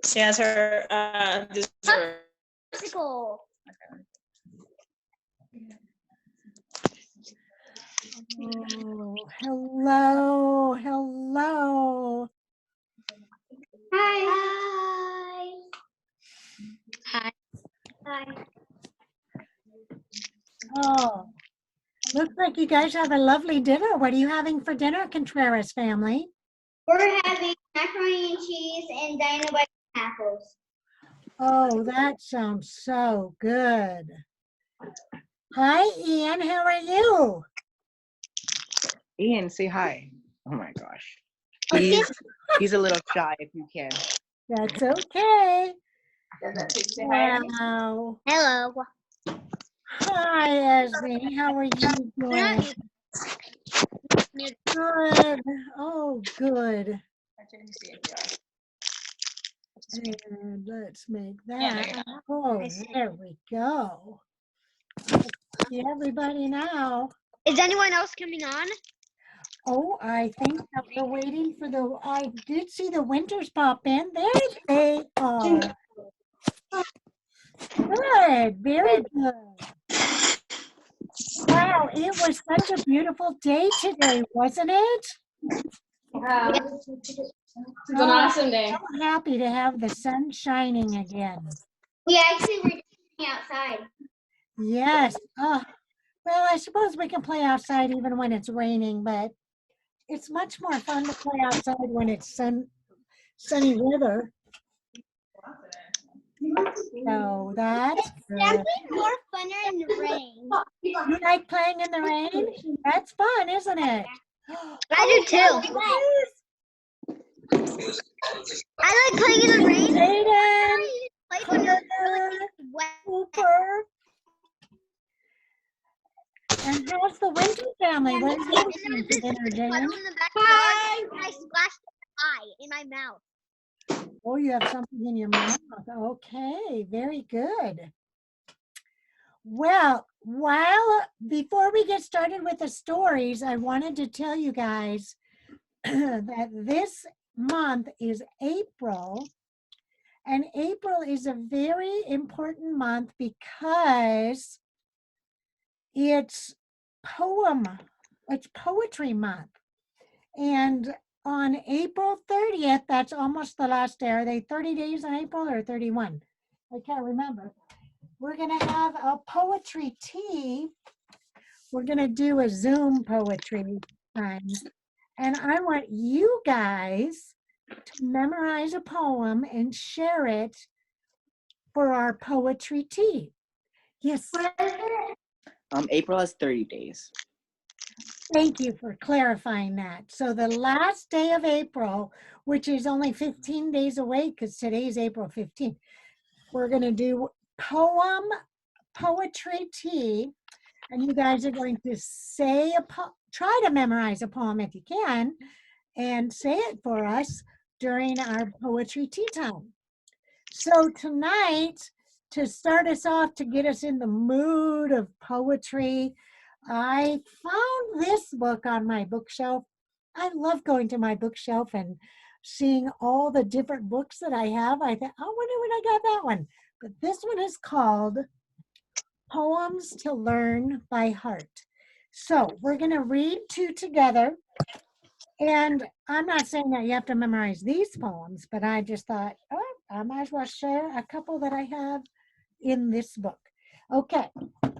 She has her dessert. Popsicle. Oh, hello, hello. Hi. Hi. Hi. Oh, looks like you guys have a lovely dinner. What are you having for dinner, Contreras family? We're having macaroni and cheese and dynamite apples. Oh, that sounds so good. Hi, Ian. How are you? Ian, say hi. Oh my gosh. Okay. He's a little shy if you can. That's okay. Say hi. Wow. Hello. Hi, Esme. How are you doing? Good. Oh, good. And let's make that. Oh, there we go. See everybody now. Is anyone else coming on? Oh, I think that we're waiting for I did see the Winters pop in. There they are. Good. Very good. Wow, it was such a beautiful day today, wasn't it? It's an awesome day. So happy to have the sun shining again. We actually were outside. Yes. Well, I suppose we can play outside even when it's raining, but it's much more fun to play outside when it's sunny weather. So that's good. Definitely more funner in the rain. You like playing in the rain? That's fun, isn't it? I do too. I like playing in the rain. Aiden, Like when it's Carter, wet. Cooper. And how's the Winter family? What are you doing for dinner, Jane? In the backyard, and I splashed an eye in my mouth. Oh, you have something in your mouth. Okay, very good. Well, before we get started with the stories, I wanted to tell you guys that this month is April, and April is a very important month because it's poetry month. And on April 30th, that's almost the last day. Are they 30 days in April or 31? I can't remember. We're going to have a poetry tea. We're going to do a Zoom poetry time. And I want you guys to memorize a poem and share it for our poetry tea. Yes. April has 30 days. Thank you for clarifying that. So the last day of April, which is only 15 days away because today is April 15th, we're going to do poetry tea, and you guys are going to say try to memorize a poem if you can, and say it for us during our poetry tea time. So tonight, to start us off, to get us in the mood of poetry, I found this book on my bookshelf. I love going to my bookshelf and seeing all the different books that I have. I thought, I wonder when I got that one. But this one is called Poems to Learn by Heart. So we're going to read two together. And I'm not saying that you have to memorize these poems, but I just thought, oh, I might as well share a couple that I have in this book. Okay,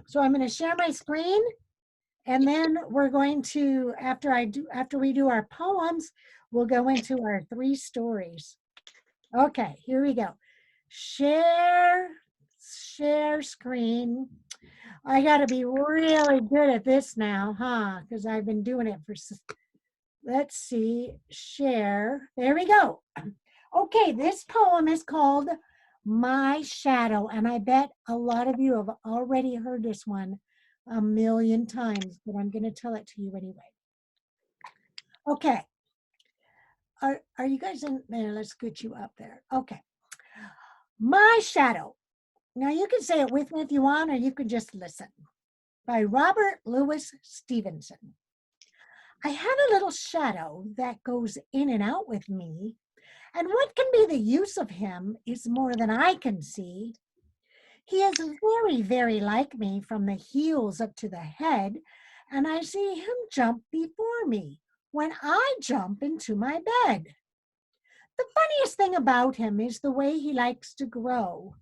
so I'm going to share my screen. And then we're going to, after we do our poems, we'll go into our 3 stories. Okay, here we go. Share screen. I got to be really good at this now, huh? Because I've been doing it for, let's see, share. There we go. Okay, this poem is called My Shadow, and I bet a lot of you have already heard this one a million times, but I'm going to tell it to you anyway. Okay. Are you guys in there? Let's get you up there. Okay. My Shadow. Now you can say it with me if you want, or you can just listen. By Robert Louis Stevenson. I have a little shadow that goes in and out with me And what can be the use of him is more than I can see. He is very, very like me from the heels up to the head, and I see him jump before me when I jump into my bed. The funniest thing about him is the way he likes to grow.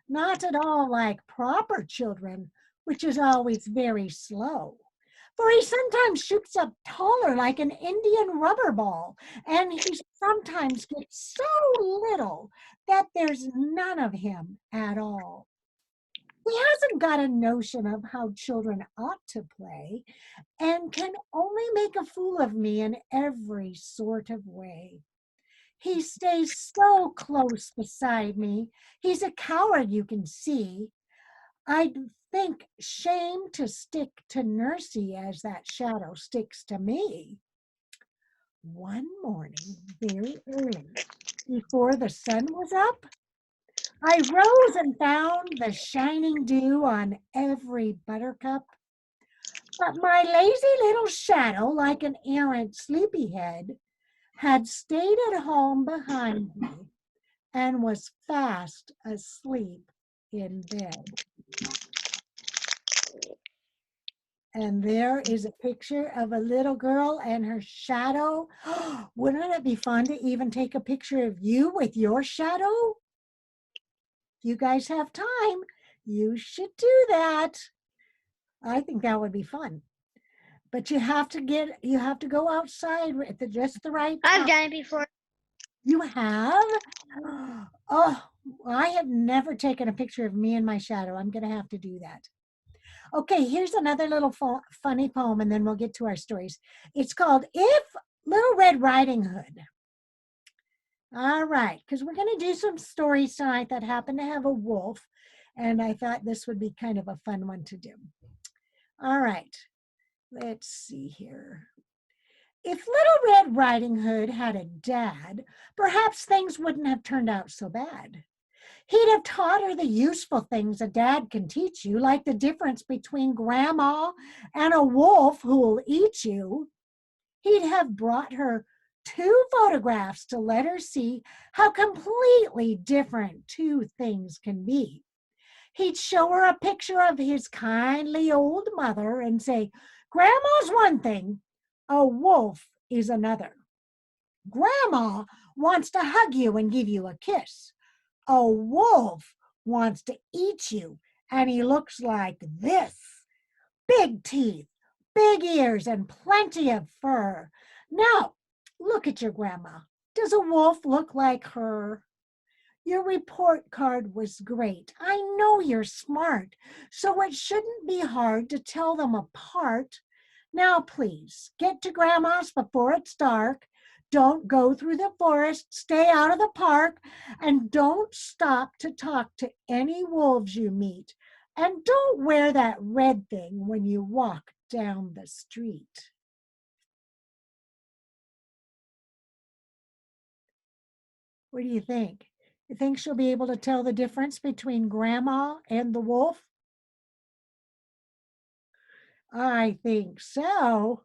Not at all like proper children, which is always very slow. For he sometimes shoots up taller like an Indian rubber ball, and he sometimes gets so little that there's none of him at all. He hasn't got a notion of how children ought to play and can only make a fool of me in every sort of way. He stays so close beside me. He's a coward, you can see. I'd think shame to stick to Nursey as that shadow sticks to me. One morning, very early, before the sun was up, I rose and found the shining dew on every buttercup. But my lazy little shadow, like an errant sleepyhead, had stayed at home behind me and was fast asleep in bed. And there is a picture of a little girl and her shadow. Wouldn't it be fun to even take a picture of you with your shadow? If you guys have time, you should do that. I think that would be fun. But you have to go outside at just the right time. I've done it before. You have? Oh, I have never taken a picture of me and my shadow. I'm going to have to do that. Okay, here's another little funny poem, and then we'll get to our stories. It's called If Little Red Riding Hood. All right, because we're going to do some stories tonight that happen to have a wolf, and I thought this would be kind of a fun one to do. All right, let's see here. If Little Red Riding Hood had a dad, perhaps things wouldn't have turned out so bad. He'd have taught her the useful things a dad can teach you, like the difference between grandma and a wolf who'll eat you. He'd have brought her 2 photographs to let her see how completely different 2 things can be. He'd show her a picture of his kindly old mother and say, Grandma's one thing, a wolf is another. Grandma wants to hug you and give you a kiss. A wolf wants to eat you, and he looks like this. Big teeth, big ears, and plenty of fur. Now, look at your grandma. Does a wolf look like her? Your report card was great. I know you're smart, so it shouldn't be hard to tell them apart. Now, please, get to Grandma's before it's dark. Don't go through the forest, stay out of the park, and don't stop to talk to any wolves you meet. And don't wear that red thing when you walk down the street. What do you think? You think she'll be able to tell the difference between Grandma and the wolf? I think so.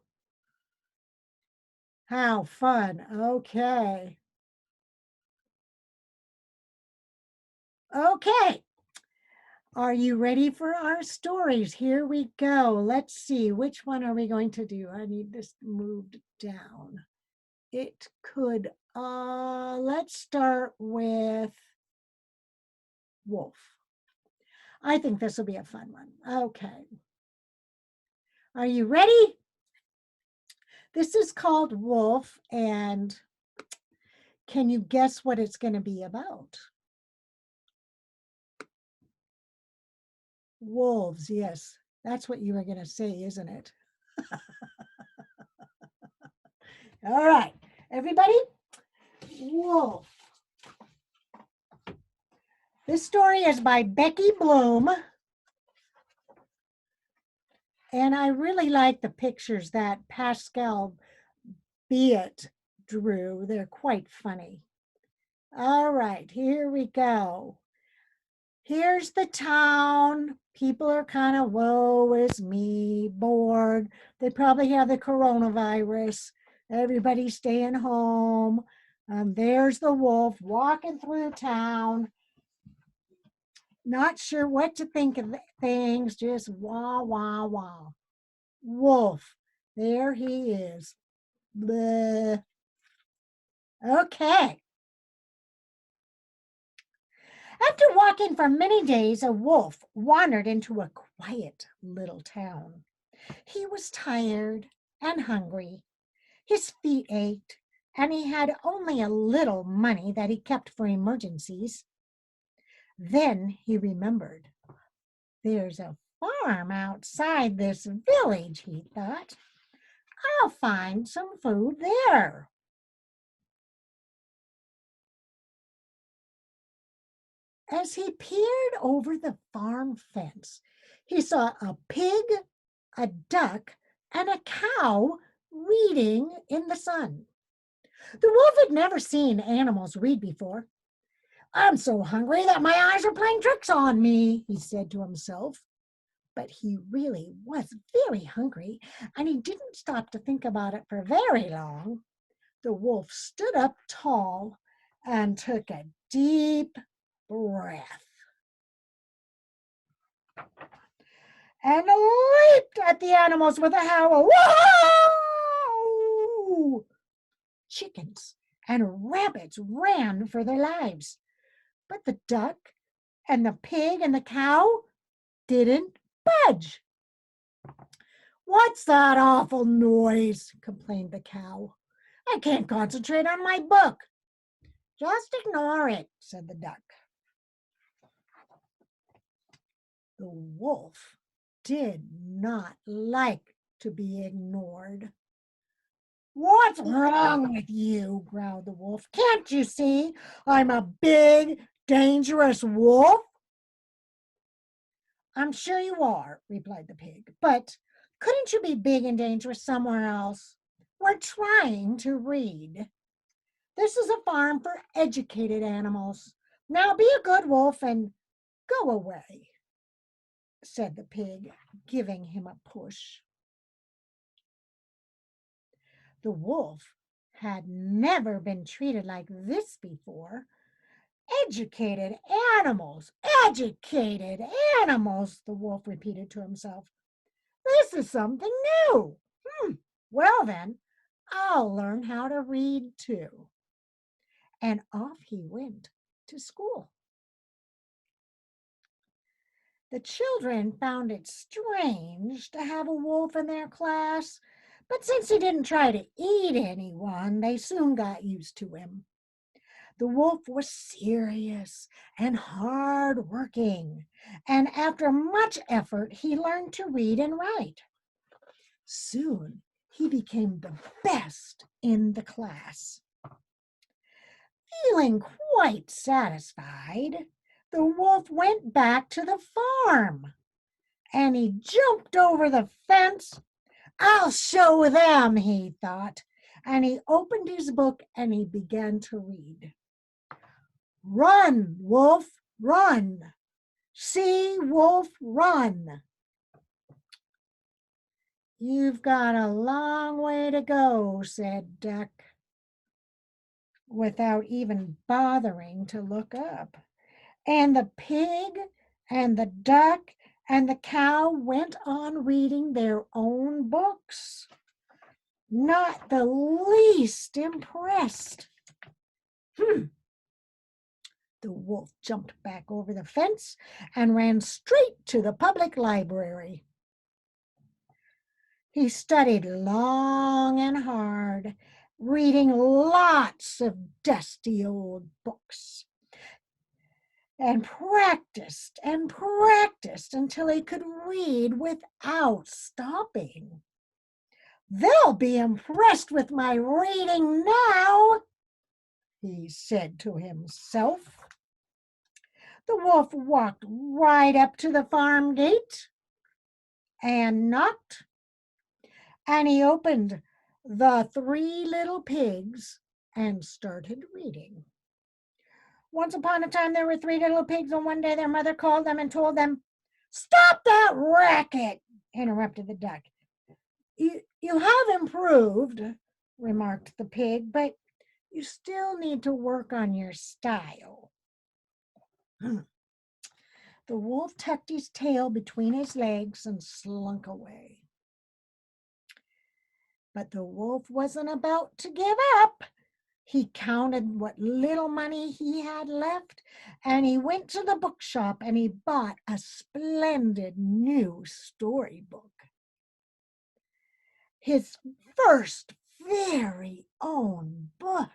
How fun. Okay. Okay. Are you ready for our stories? Here we go. Let's see. Which one are we going to do? I need this moved down. It could, let's start with wolf. I think this will be a fun one. Okay. Are you ready? This is called Wolf, and can you guess what it's going to be about? Wolves, yes. That's what you were going to say, isn't it? All right, everybody, Wolf. This story is by Becky Bloom. And I really like the pictures that Pascal Beat drew. They're quite funny. All right, here we go. Here's the town. People are kind of, woe is me, bored. They probably have the coronavirus. Everybody's staying home. And there's the wolf walking through town, not sure what to think of things, just wah, wah, wah. Wolf, there he is. Bleh. Okay. After walking for many days, a wolf wandered into a quiet little town. He was tired and hungry. His feet ached, and he had only a little money that he kept for emergencies. Then he remembered. There's a farm outside this village, he thought. I'll find some food there. As he peered over the farm fence, he saw a pig, a duck, and a cow reading in the sun. The wolf had never seen animals read before. I'm so hungry that my eyes are playing tricks on me, he said to himself. But he really was very hungry, and he didn't stop to think about it for very long. The wolf stood up tall and took a deep breath and leaped at the animals with a howl. Whoa! Chickens and rabbits ran for their lives, but the duck and the pig and the cow didn't budge. What's that awful noise? Complained the cow. I can't concentrate on my book. Just ignore it, said the duck. The wolf did not like to be ignored. What's wrong with you? Growled the wolf. Can't you see I'm a big, dangerous wolf? I'm sure you are, replied the pig, but couldn't you be big and dangerous somewhere else? We're trying to read. This is a farm for educated animals. Now be a good wolf and go away, said the pig, giving him a push. The wolf had never been treated like this before. Educated educated animals, the wolf repeated to himself. This is something new. Well then, I'll learn how to read too. And off he went to school. The children found it strange to have a wolf in their class, but since he didn't try to eat anyone, they soon got used to him. The wolf was serious and hard-working, and after much effort, he learned to read and write. Soon, he became the best in the class. Feeling quite satisfied, the wolf went back to the farm, and he jumped over the fence. I'll show them, he thought, and he opened his book and he began to read. Run, wolf, run. See, wolf, run. You've got a long way to go, said Duck, without even bothering to look up. And the pig and the duck and the cow went on reading their own books, not the least impressed. The wolf jumped back over the fence and ran straight to the public library. He studied long and hard, reading lots of dusty old books, and practiced until he could read without stopping. They'll be impressed with my reading now, he said to himself. The wolf walked right up to the farm gate and knocked, and he opened The Three Little Pigs and started reading. Once upon a time, there were three little pigs, and one day their mother called them and told them, "Stop that racket," interrupted the duck. You have improved," remarked the pig, "but You still need to work on your style. The wolf tucked his tail between his legs and slunk away. But the wolf wasn't about to give up. He counted what little money he had left, and he went to the bookshop and he bought a splendid new storybook. His first very own book.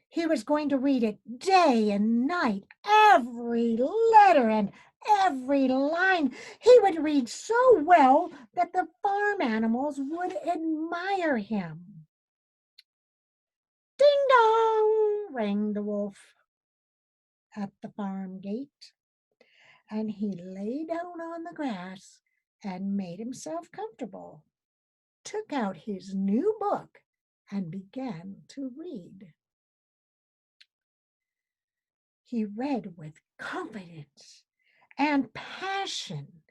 He was going to read it day and night, every letter and every line. He would read so well that the farm animals would admire him. Ding dong, rang the wolf at the farm gate, and he lay down on the grass and made himself comfortable, took out his new book, and began to read. He read with confidence and passion,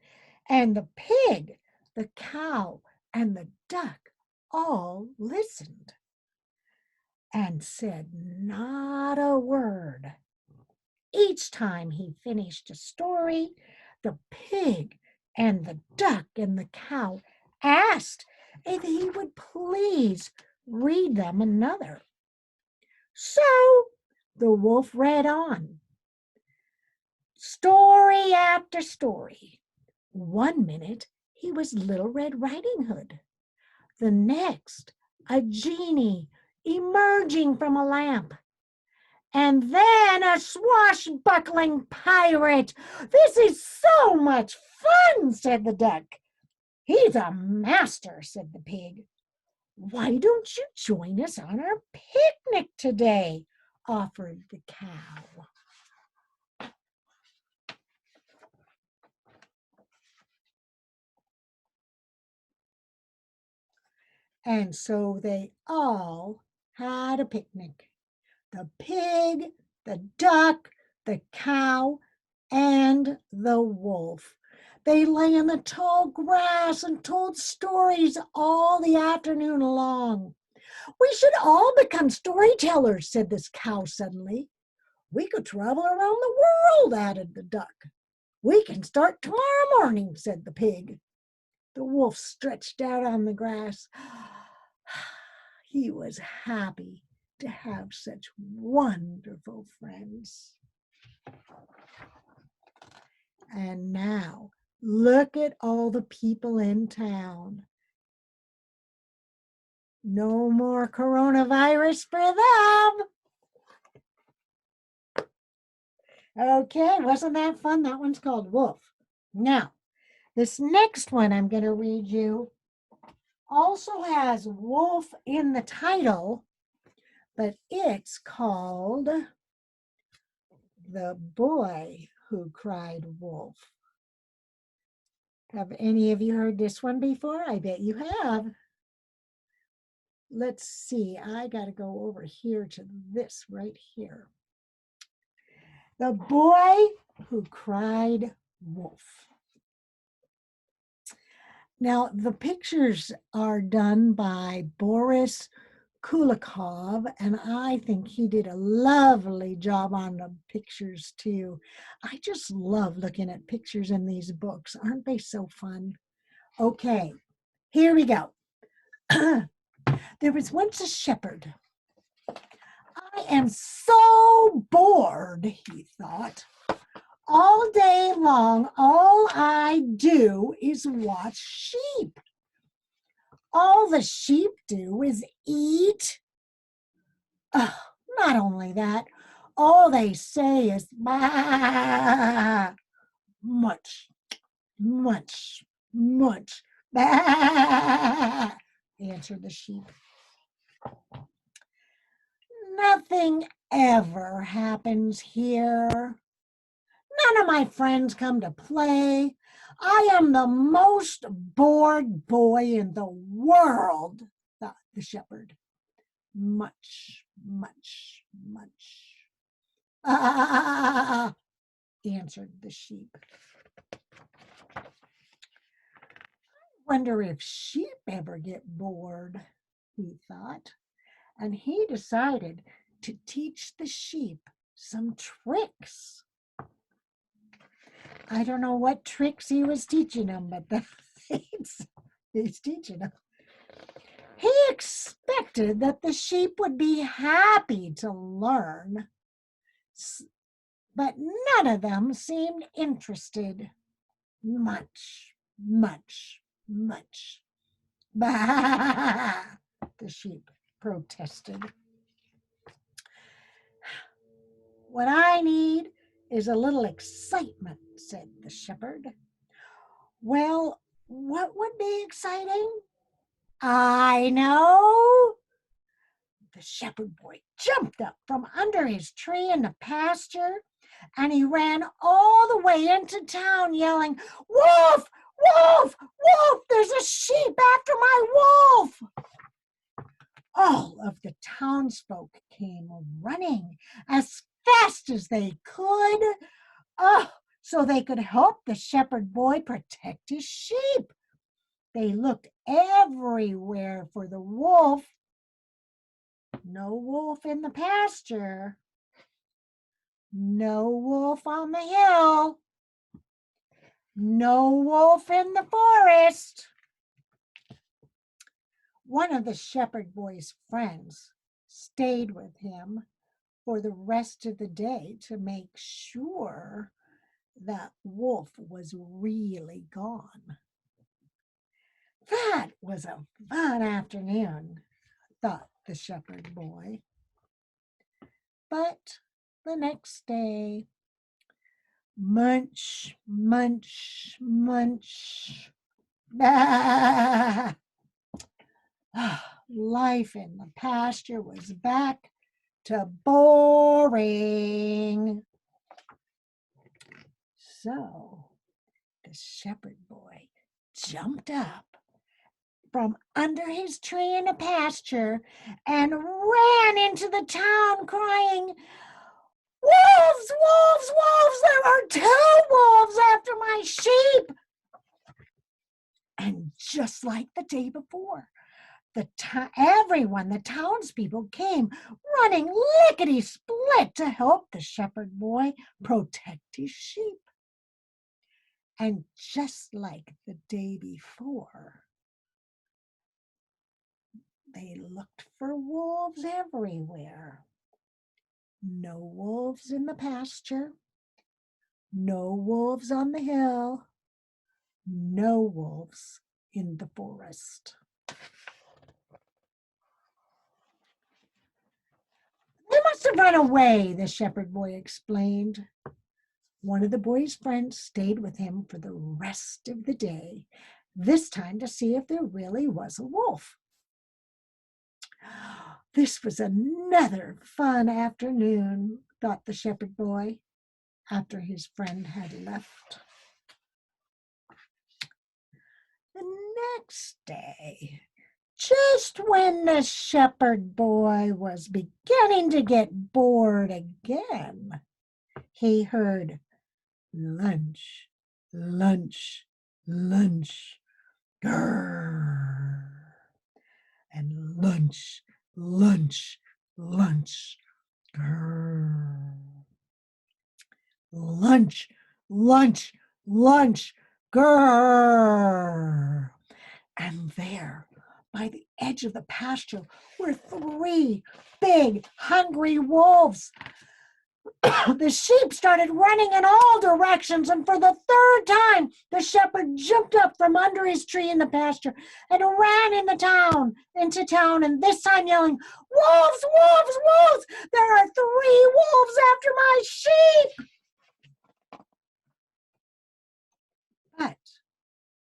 and the pig, the cow, and the duck all listened and said not a word. Each time he finished a story, the pig and the duck and the cow asked if he would please read them another. So the wolf read on, story after story. One minute he was Little Red Riding Hood. The next, a genie emerging from a lamp. And then a swashbuckling pirate. This is so much fun, said the duck. He's a master, said the pig. Why don't you join us on our picnic today? Offered the cow. And so they all had a picnic. The pig, the duck, the cow, and the wolf. They lay in the tall grass and told stories all the afternoon long. We should all become storytellers, said this cow suddenly. We could travel around the world, added the duck. We can start tomorrow morning, said the pig. The wolf stretched out on the grass. He was happy to have such wonderful friends. And now, look at all the people in town. No more coronavirus for them. Okay, wasn't that fun? That one's called Wolf. Now, this next one I'm going to read you also has wolf in the title, but it's called The Boy Who Cried Wolf. Have any of you heard this one before? I bet you have. Let's see, I got to go over here to this right here. The Boy Who Cried Wolf. Now, the pictures are done by Boris Kulikov, and I think he did a lovely job on the pictures too. I just love looking at pictures in these books. Aren't they so fun? Okay, here we go. There was once a shepherd. I am so bored, he thought. All day long, all I do is watch sheep. All the sheep do is eat. Not only that, all they say is bah, much, much, much, bah, answered the sheep. Nothing ever happens here. None of my friends come to play. I am the most bored boy in the world, thought the shepherd. Much, much, much. Ah, answered the sheep. I wonder if sheep ever get bored, he thought. and he decided to teach the sheep some tricks. I don't know what tricks he was teaching them, but he's teaching them. He expected that the sheep would be happy to learn, but none of them seemed interested. Much. Bah! The sheep protested. What I need is a little excitement, said the shepherd. Well, what would be exciting? I know. The shepherd boy jumped up from under his tree in the pasture and he ran all the way into town yelling, "Wolf! Wolf! Wolf! There's a sheep after my wolf!" All of the townsfolk came running as fast as they could, so they could help the shepherd boy protect his sheep. They looked everywhere for the wolf. No wolf in the pasture. No wolf on the hill. No wolf in the forest. One of the shepherd boy's friends stayed with him for the rest of the day to make sure that wolf was really gone. That was a fun afternoon, thought the shepherd boy. But the next day, munch, munch, munch. Bah! Life in the pasture was back to boring. So the shepherd boy jumped up from under his tree in the pasture and ran into the town crying, "Wolves, wolves, wolves! There are 2 wolves after my sheep!" And just like the day before, the townspeople came running lickety-split to help the shepherd boy protect his sheep. And just like the day before, they looked for wolves everywhere. No wolves in the pasture, no wolves on the hill, no wolves in the forest. They must have run away, the shepherd boy explained. One of the boy's friends stayed with him for the rest of the day, this time to see if there really was a wolf. This was another fun afternoon, thought the shepherd boy, after his friend had left. The next day, just when the shepherd boy was beginning to get bored again, he heard lunch, lunch, lunch, grrr, and lunch, lunch, lunch, grrr. Lunch, lunch, lunch, grrr. And there, by the edge of the pasture, were 3 big, hungry wolves. The sheep started running in all directions, and for the 3rd time, the shepherd jumped up from under his tree in the pasture and ran into town, and this time yelling, "Wolves, wolves, wolves! There are 3 wolves after my sheep!" But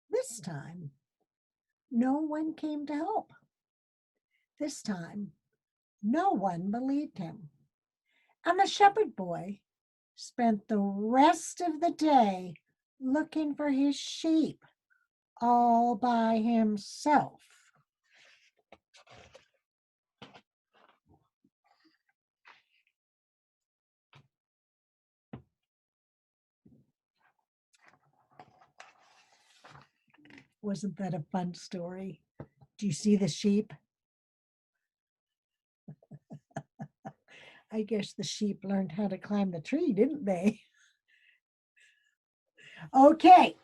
this time, no one came to help. This time, no one believed him. And the shepherd boy spent the rest of the day looking for his sheep all by himself. Wasn't that a fun story? Do you see the sheep? I guess the sheep learned how to climb the tree, didn't they? Okay,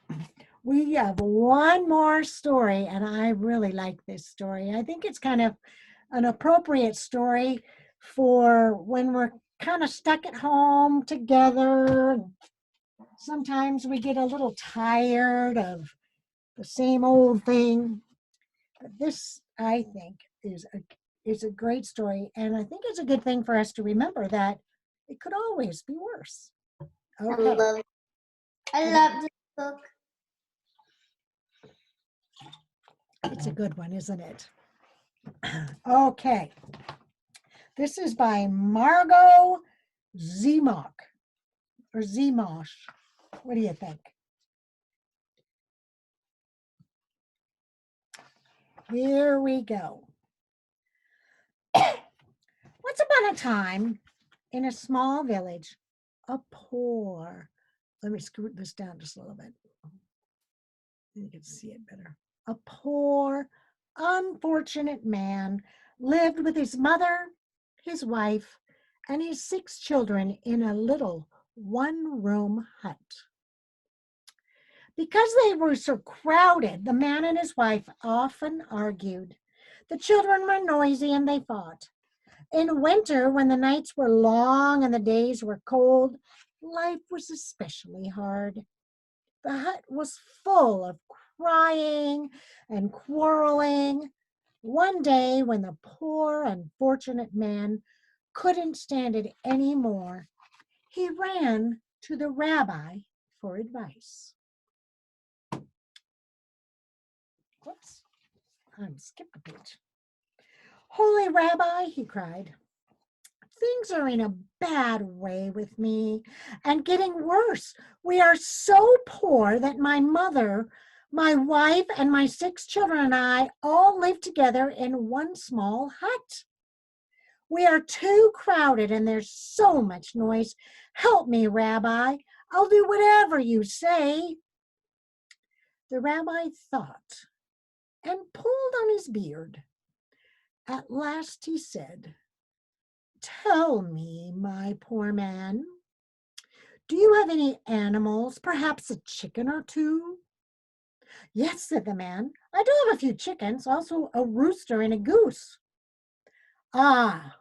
we have one more story, and I really like this story. I think it's kind of an appropriate story for when we're kind of stuck at home together. Sometimes we get a little tired of the same old thing. But this, I think, is a great story, and I think it's a good thing for us to remember that it could always be worse. Okay. I love this book. It's a good one, isn't it? Okay. This is by Margot Zemock or Zemosh. What do you think? Here we go. Once upon a time, in a small village, a poor, let me scoot this down just a little bit. You can see it better. A poor, unfortunate man lived with his mother, his wife, and his 6 children in a little one-room hut. Because they were so crowded, the man and his wife often argued. The children were noisy and they fought. In winter, when the nights were long and the days were cold, life was especially hard. The hut was full of crying and quarreling. One day, when the poor, unfortunate man couldn't stand it any more, he ran to the rabbi for advice. Whoops, I skipped a page. Holy Rabbi, he cried, things are in a bad way with me and getting worse. We are so poor that my mother, my wife, and my 6 children and I all live together in one small hut. We are too crowded and there's so much noise. Help me, Rabbi. I'll do whatever you say. The rabbi thought and pulled on his beard. At last he said, tell me, my poor man, do you have any animals, perhaps a chicken or 2? Yes, said the man. I do have a few chickens, also a rooster and a goose. Ah,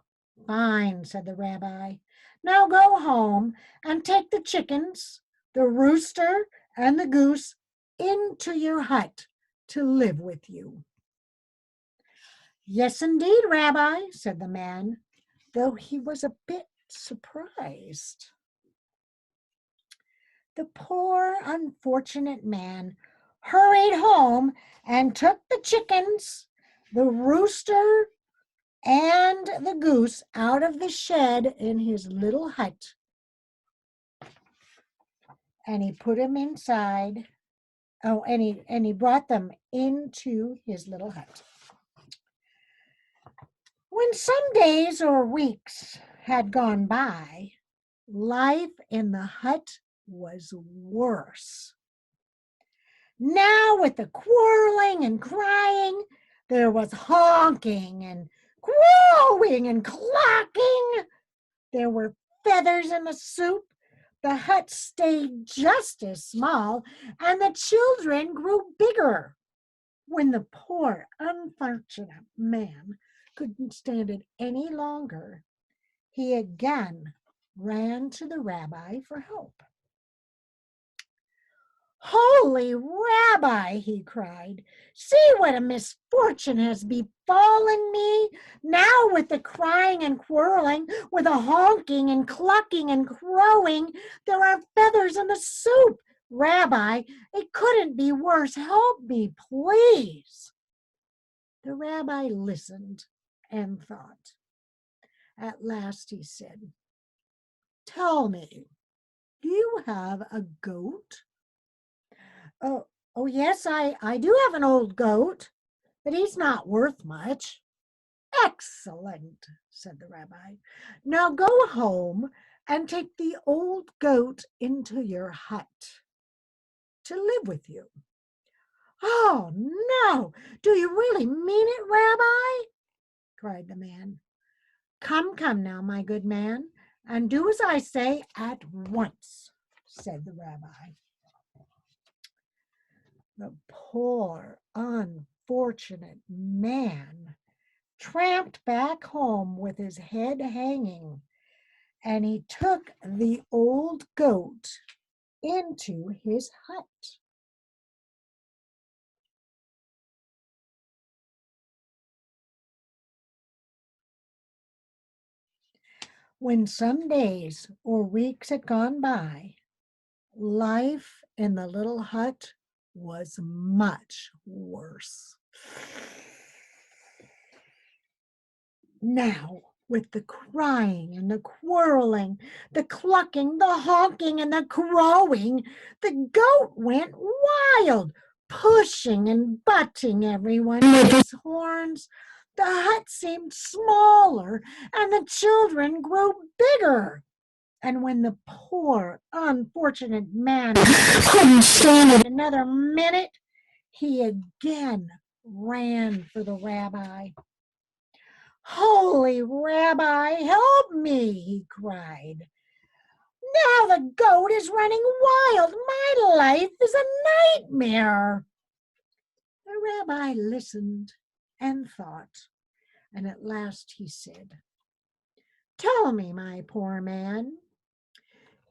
fine, said the rabbi. Now go home and take the chickens, the rooster, and the goose into your hut to live with you. Yes, indeed, Rabbi, said the man, though he was a bit surprised. The poor, unfortunate man hurried home and took the chickens, the rooster, and the goose out of the shed in his little hut. And he put them inside. Oh, and he brought them into his little hut. When some days or weeks had gone by, life in the hut was worse. Now, with the quarreling and crying, there was honking and crowing and clucking. There were feathers in the soup. The hut stayed just as small, and the children grew bigger. When the poor, unfortunate man couldn't stand it any longer, he again ran to the rabbi for help. Holy Rabbi, he cried, see what a misfortune has befallen me. Now with the crying and quarreling, with the honking and clucking and crowing, there are feathers in the soup. Rabbi, it couldn't be worse. Help me, please. The rabbi listened and thought. At last he said, tell me, do you have a goat? Oh, yes, I do have an old goat, but he's not worth much. Excellent, said the rabbi. Now go home and take the old goat into your hut to live with you. Oh, no, do you really mean it, Rabbi? Cried the man. Come, come now, my good man, and do as I say at once, said the rabbi. The poor, unfortunate man tramped back home with his head hanging, and he took the old goat into his hut. When some days or weeks had gone by, life in the little hut was much worse. Now, with the crying and the quarreling, the clucking, the honking, and the crowing, the goat went wild, pushing and butting everyone with his horns. The hut seemed smaller, and the children grew bigger. And when the poor, unfortunate man couldn't stand it another minute, he again ran for the rabbi. Holy Rabbi, help me, he cried. Now the goat is running wild. My life is a nightmare. The rabbi listened and thought, and at last he said, Tell me, my poor man,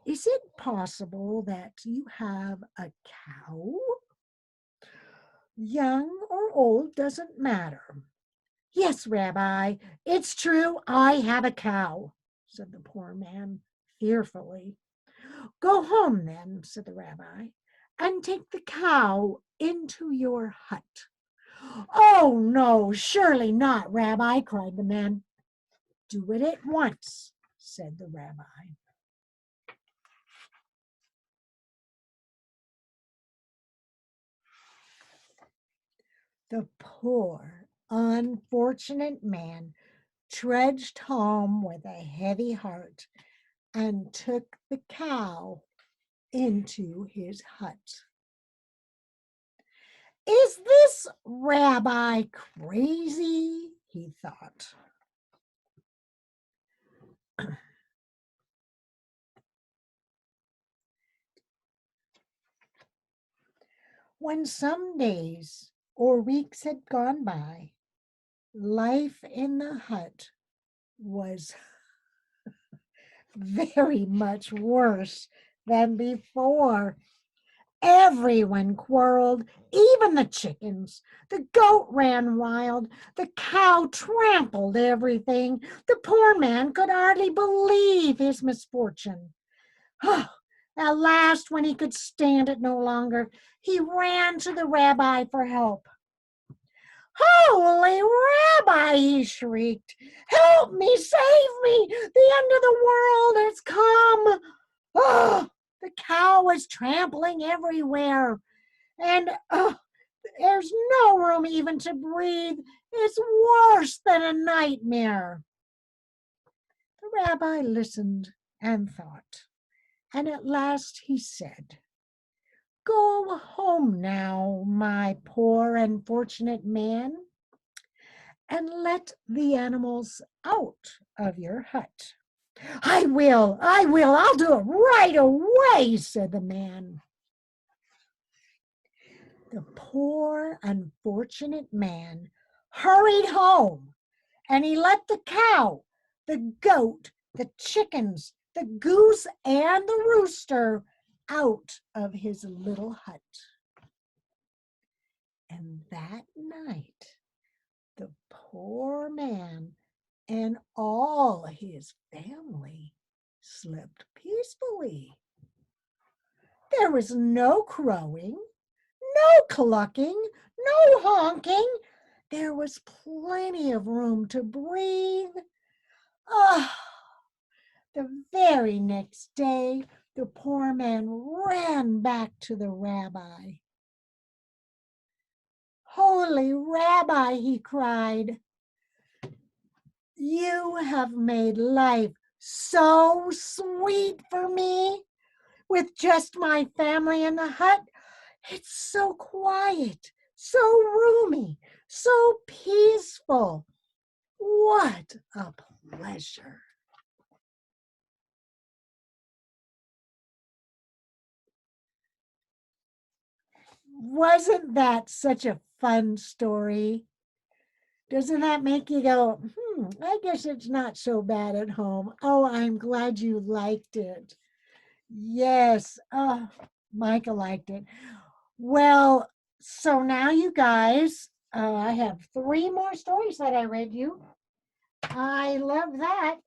is it possible that you have a cow? Young or old doesn't matter. Yes, Rabbi, it's true, I have a cow, said the poor man fearfully. Go home then, said the rabbi, and take the cow into your hut. Oh, no, surely not, Rabbi, cried the man. Do it at once, said the rabbi. The poor, unfortunate man trudged home with a heavy heart and took the cow into his hut. Is this rabbi crazy? He thought. When some days or weeks had gone by, life in the hut was very much worse than before. Everyone quarreled, even the chickens. The goat ran wild. The cow trampled everything. The poor man could hardly believe his misfortune. At last, when he could stand it no longer, he ran to the rabbi for help. Holy Rabbi, he shrieked. Help me, save me. The end of the world has come. The cow is trampling everywhere, and there's no room even to breathe. It's worse than a nightmare. The rabbi listened and thought, and at last he said, Go home now, my poor unfortunate man, and let the animals out of your hut. I will, I'll do it right away, said the man. The poor, unfortunate man hurried home, and he let the cow, the goat, the chickens, the goose, and the rooster out of his little hut. And that night, the poor man and all his family slept peacefully. There was no crowing, no clucking, no honking. There was plenty of room to breathe. The very next day, the poor man ran back to the rabbi. Holy Rabbi, he cried, you have made life so sweet for me. With just my family in the hut, it's so quiet, so roomy, so peaceful. What a pleasure. Wasn't that such a fun story? Doesn't that make you go, I guess it's not so bad at home. Oh, I'm glad you liked it. Yes. Oh, Micah liked it. Well, so now you guys, I have 3 more stories that I read you. I love that.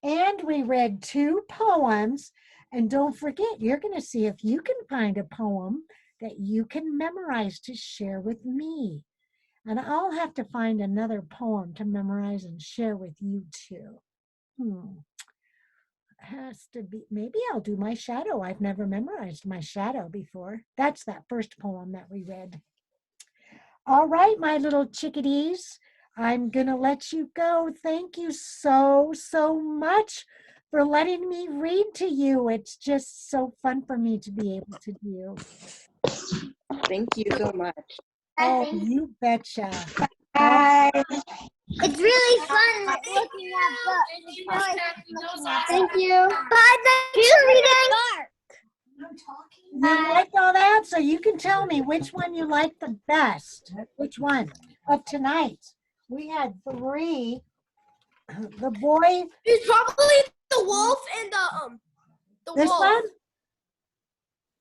And we read 2 poems. And don't forget, you're going to see if you can find a poem that you can memorize to share with me. And I'll have to find another poem to memorize and share with you too. Has to be, maybe I'll do my shadow. I've never memorized my shadow before. That's that first poem that we read. All right, my little chickadees, I'm gonna let you go. Thank you so much for letting me read to you. It's just so fun for me to be able to do. Thank you so much. Oh, you betcha. It's really fun looking at books. Thank you. Bye, thanks for reading. You liked all that? So you can tell me which one you liked the best. Which one of tonight? We had 3. The boy. It's probably the wolf and the This wolf. one?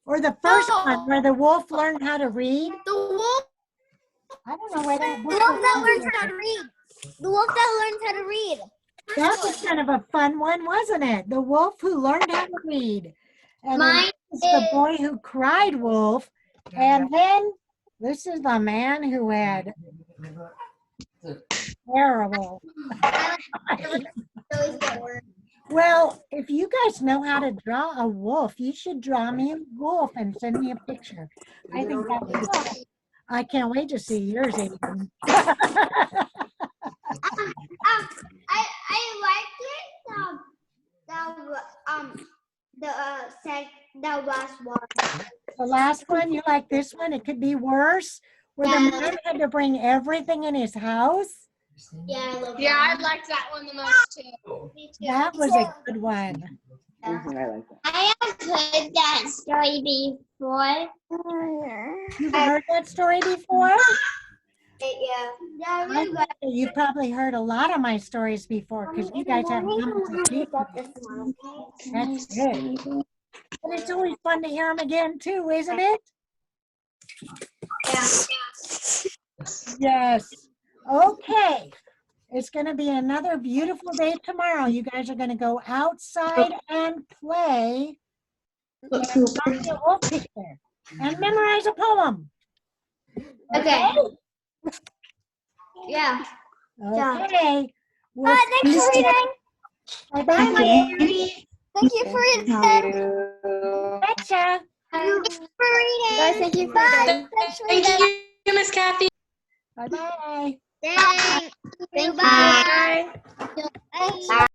Or the first No. one where the wolf learned how to read? The wolf. I don't know where that The book wolf that was. learns how to read. The wolf that learns how to read. That was kind of a fun one, wasn't it? The wolf who learned how to read. And then Mine this is the is- boy who cried wolf. And then this is the man who had terrible. Always get worse. Well, if you guys know how to draw a wolf, you should draw me a wolf and send me a picture. I think that would be fun. I can't wait to see yours, Aiden. I liked it. The last one. The last one, you like this one? It could be worse, where the man had to bring everything in his house. Yeah, I love Yeah, I liked that one the most too. Me too. That was a good one. I like that. I have heard that story before. You've heard that story before? Yeah. I think that you've probably heard a lot of my stories before because you guys have numbers of people. That's good. But it's always fun to hear them again too, isn't it? Yes. Okay. It's going to be another beautiful day tomorrow. You guys are going to go outside and play and find a wolf picture and memorize a poem. Okay. Yeah. Okay. Thanks for reading. Bye-bye. Thank you for reading. Betcha. Thanks for reading. Guys, thank you for Bye. Thanks for Thank reading. you, Miss Kathy. Bye-bye. Thank you. Bye. Bye. Bye.